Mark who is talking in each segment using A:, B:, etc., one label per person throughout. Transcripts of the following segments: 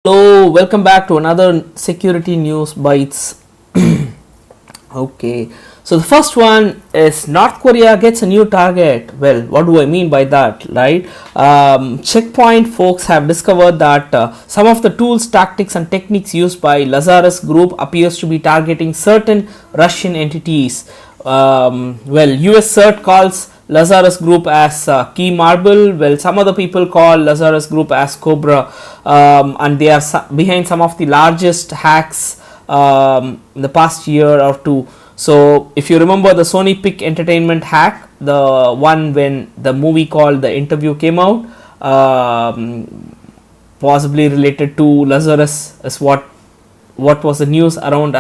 A: Hello, welcome back to another security news bites. Okay, so the first one is North Korea gets a new target. Well, what do I mean by that, right? Checkpoint folks have discovered that some of the tools, tactics, and techniques used by Lazarus Group appears to be targeting certain Russian entities. US CERT calls Lazarus Group as Key Marble. Well, some other people call Lazarus Group as Cobra, and they are behind some of the largest hacks in the past year or two. So, if you remember the Sony Pic Entertainment hack, the one when the movie called The Interview came out, possibly related to Lazarus, is what was the news around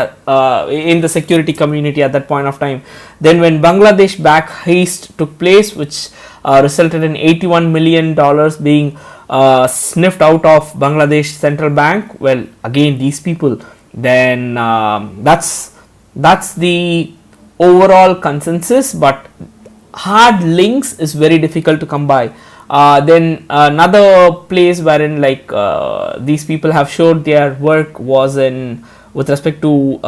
A: in the security community at that point of time. Then when Bangladesh back heist took place, which resulted in $81 million being sniffed out of Bangladesh central bank, well, again these people, then that's the overall consensus, but hard links is very difficult to come by. Then another place wherein these people have showed their work was in with respect to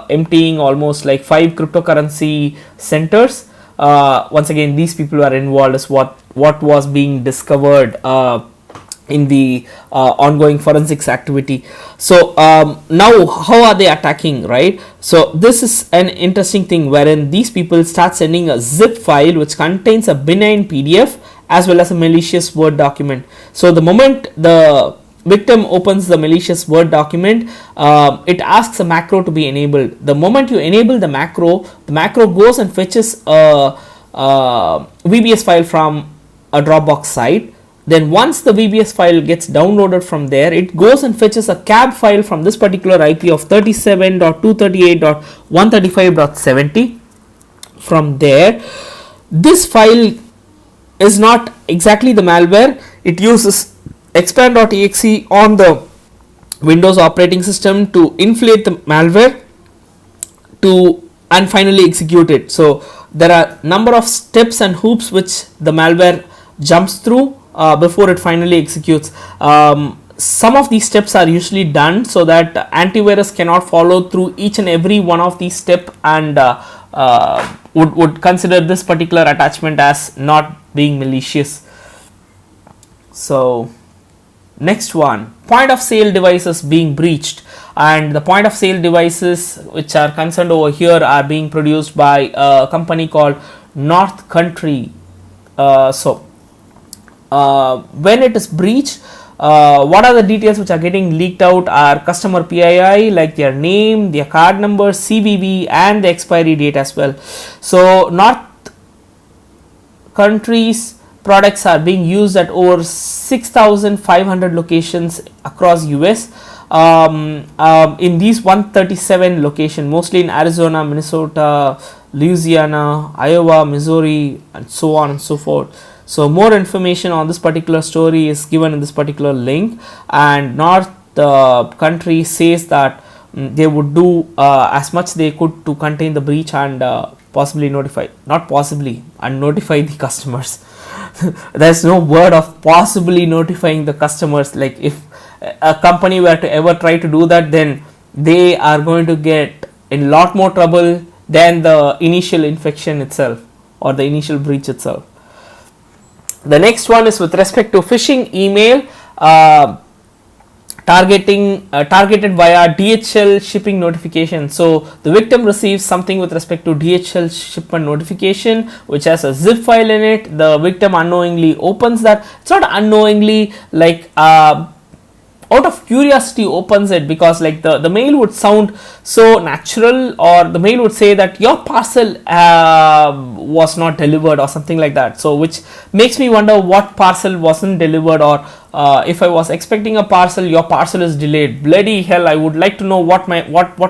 A: emptying almost like 5 cryptocurrency centers. Once again, these people are involved as what was being discovered in the ongoing forensics activity. So now how are they attacking, right? So this is an interesting thing wherein these people start sending a zip file which contains a benign PDF as well as a malicious Word document. So the moment the victim opens the malicious Word document, it asks a macro to be enabled. The moment you enable the macro goes and fetches a VBS file from a Dropbox site. Then once the VBS file gets downloaded from there, it goes and fetches a cab file from this particular IP of 37.238.135.70. From there, this file is not exactly the malware. It uses expand.exe on the Windows operating system to inflate the malware and finally execute it. So there are number of steps and hoops which the malware jumps through before it finally executes. Some of these steps are usually done so that antivirus cannot follow through each and every one of these steps and would consider this particular attachment as not being malicious. So next one, point of sale devices being breached, and the point of sale devices which are concerned over here are being produced by a company called North Country. When it is breached, what are the details which are getting leaked out are customer PII, like their name, their card number, CVV, and the expiry date as well. So North Country's products are being used at over 6,500 locations across US. In these 137 locations, mostly in Arizona, Minnesota, Louisiana, Iowa, Missouri, and so on and so forth. So more information on this particular story is given in this particular link, and North Country says that they would do as much they could to contain the breach and possibly notify the customers. There's no word of possibly notifying the customers. Like if a company were to ever try to do that, then they are going to get in a lot more trouble than the initial infection itself or the initial breach itself. The next one is with respect to phishing email targeted via DHL shipping notification. So the victim receives something with respect to DHL shipment notification which has a zip file in it. The victim unknowingly opens that. It's not unknowingly, like out of curiosity opens it, because like the mail would sound so natural, or the mail would say that your parcel was not delivered or something like that. So which makes me wonder what parcel wasn't delivered, or if I was expecting a parcel, your parcel is delayed. Bloody hell, I would like to know what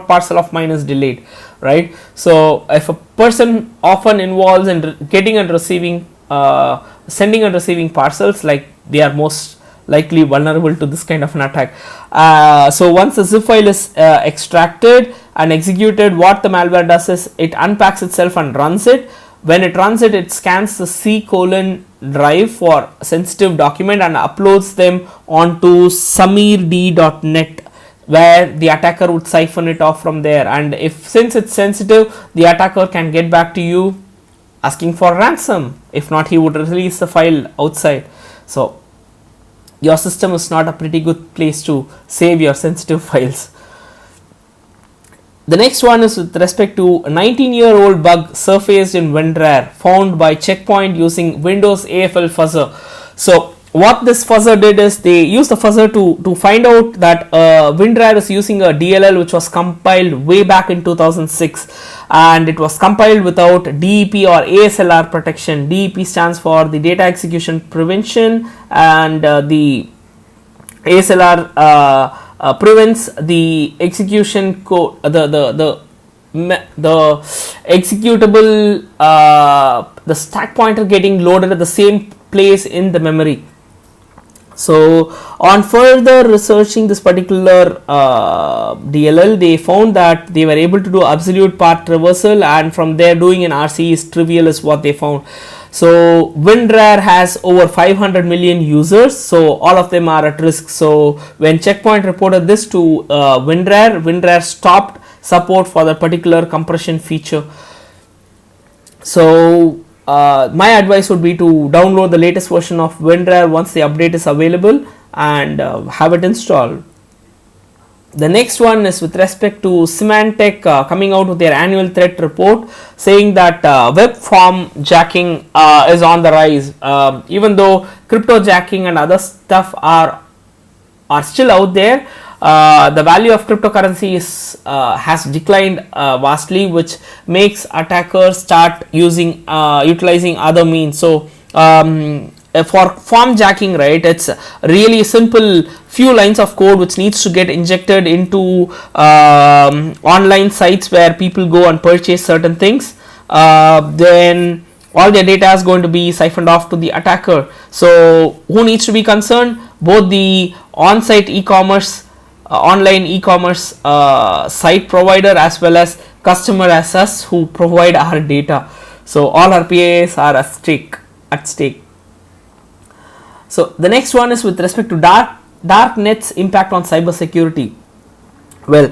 A: parcel of mine is delayed, right? So if a person often involves in getting and receiving sending and receiving parcels, like they are most likely vulnerable to this kind of an attack. So once the zip file is extracted and executed, what the malware does is it unpacks itself and runs it. When it runs it, it scans the C:\, drive for sensitive document and uploads them onto samird.net, where the attacker would siphon it off from there. And if, since it's sensitive, the attacker can get back to you asking for ransom. If not, he would release the file outside. So your system is not a pretty good place to save your sensitive files. The next one is with respect to a 19-year-old bug surfaced in WinRAR, found by Checkpoint using Windows AFL fuzzer. So what this fuzzer did is they used the fuzzer to find out that WinRAR is using a DLL which was compiled way back in 2006, and it was compiled without DEP or ASLR protection. DEP stands for the Data Execution Prevention, and the ASLR prevents the execution code, the executable, the stack pointer getting loaded at the same place in the memory. So on further researching this particular DLL, they found that they were able to do absolute path traversal, and from there doing an RC is trivial is what they found. So WinRAR has over 500 million users, so all of them are at risk. So when Checkpoint reported this to WinRAR stopped support for the particular compression feature. So my advice would be to download the latest version of WinRAR once the update is available and have it installed. The next one is with respect to Symantec coming out with their annual threat report, saying that web form jacking is on the rise. Even though crypto jacking and other stuff are still out there, the value of cryptocurrency has declined vastly, which makes attackers start utilizing other means. So for form jacking, right, it's really simple few lines of code which needs to get injected into online sites where people go and purchase certain things. Then all their data is going to be siphoned off to the attacker. So who needs to be concerned? Both the on-site e-commerce, online e-commerce site provider, as well as customer as us who provide our data. So all our PIs are at stake. So the next one is with respect to darknet's impact on cybersecurity. Well,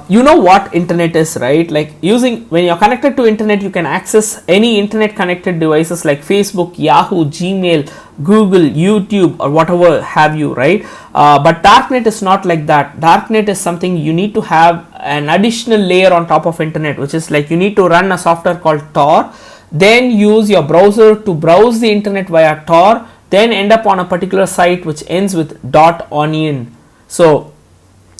A: you know what internet is, right? Like when you're connected to internet, you can access any internet connected devices like Facebook, Yahoo, Gmail, Google, YouTube, or whatever have you, right? But darknet is not like that. Darknet is something you need to have an additional layer on top of internet, which is like you need to run a software called Tor, then use your browser to browse the internet via Tor, then end up on a particular site which ends with .onion. So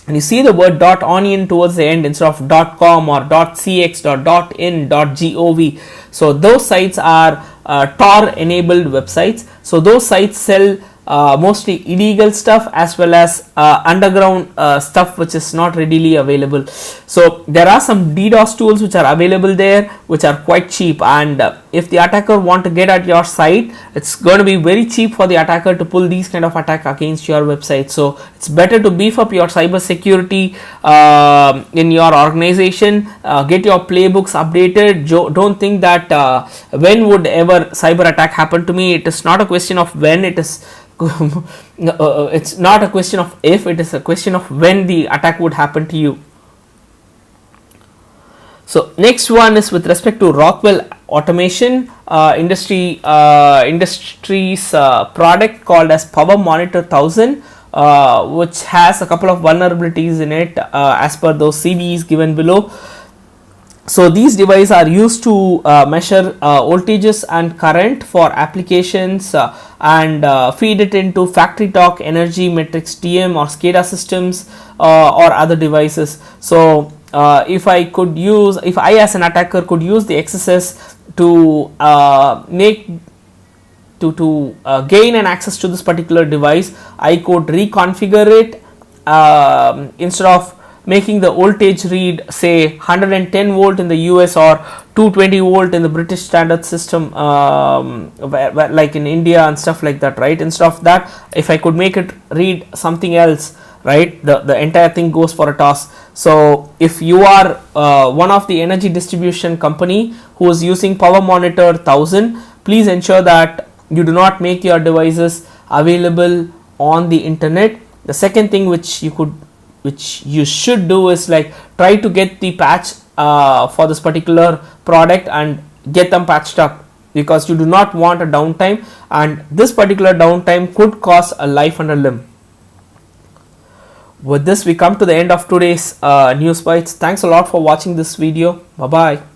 A: and you see the word .onion towards the end instead of .com or .cx or .in, .gov. So those sites are Tor enabled websites. So those sites sell mostly illegal stuff as well as underground stuff which is not readily available. So there are some DDoS tools which are available there which are quite cheap, and if the attacker want to get at your site, it's going to be very cheap for the attacker to pull these kind of attack against your website. So it's better to beef up your cyber security in your organization. Get your playbooks updated. Don't think that when would ever cyber attack happen to me. It is not a question of when, it is it's not a question of if, it is a question of when the attack would happen to you. So next one is with respect to Rockwell Automation industry's product called as Power Monitor 1000, which has a couple of vulnerabilities in it as per those CVEs given below. So these devices are used to measure voltages and current for applications and feed it into factory talk, energy metrics, TM or SCADA systems or other devices. So if I as an attacker could use the XSS to gain an access to this particular device, I could reconfigure it instead of making the voltage read say 110 volt in the US or 220 volt in the British standard system, where like in India and stuff like that, right? Instead of that, if I could make it read something else, right, the entire thing goes for a toss. So if you are one of the energy distribution company who is using Power Monitor 1000, please ensure that you do not make your devices available on the internet. The second thing which you should do is like try to get the patch for this particular product and get them patched up, because you do not want a downtime, and this particular downtime could cost a life and a limb. With this, we come to the end of today's news bites. Thanks a lot for watching this video. Bye bye.